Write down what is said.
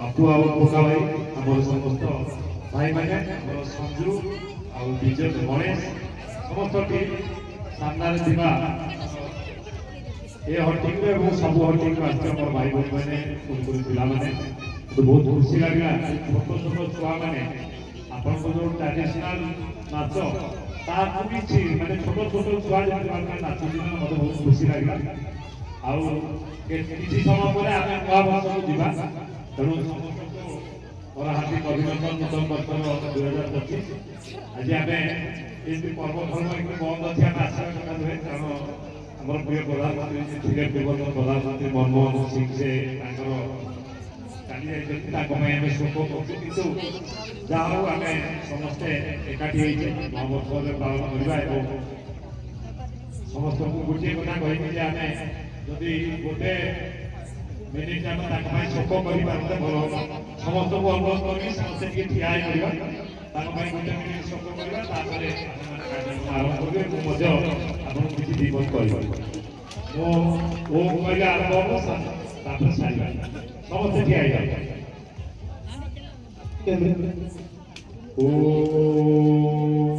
बापू आउ पोका भाई आम समस्त भाई मैंने संजू आउ विजय गणेश समस्त टीम सामने ये हटिंग में सब हटिंग आम भाई भाई मैंने पिला मैंने बहुत खुशी लगे छोट छोट छुआ मैंने आपन जो ट्रेडिशनल नाच ताकू भी माने छोट छोट छुआ जो नाच मत बहुत खुशी लगे आउ किसी समय पर आम नया वर्ष को जीवा तेणु और हार्दिक अभिनंदन नूतन वर्ष 2025 आज आम ये पर्व धर्म एक बंद अच्छी आम आसा कथा नुहे कारण आम प्रिय प्रधानमंत्री थे पूर्वतन प्रधानमंत्री मनमोहन सिंह से शोक किंतु जहाँ आम समस्ते एकाठी नववर्ष पालन करवा समस्त को गोटे कथा कही आम जदि गोटे मिनिट आम शोक कर भल समस्त को अनुरोध करी समस्ते ठिया गोटे मिनिट शोक करवा आरंभ करेंगे आपको किसी दिवस कह आरंभ हम सारा समस्ते ठिया ओ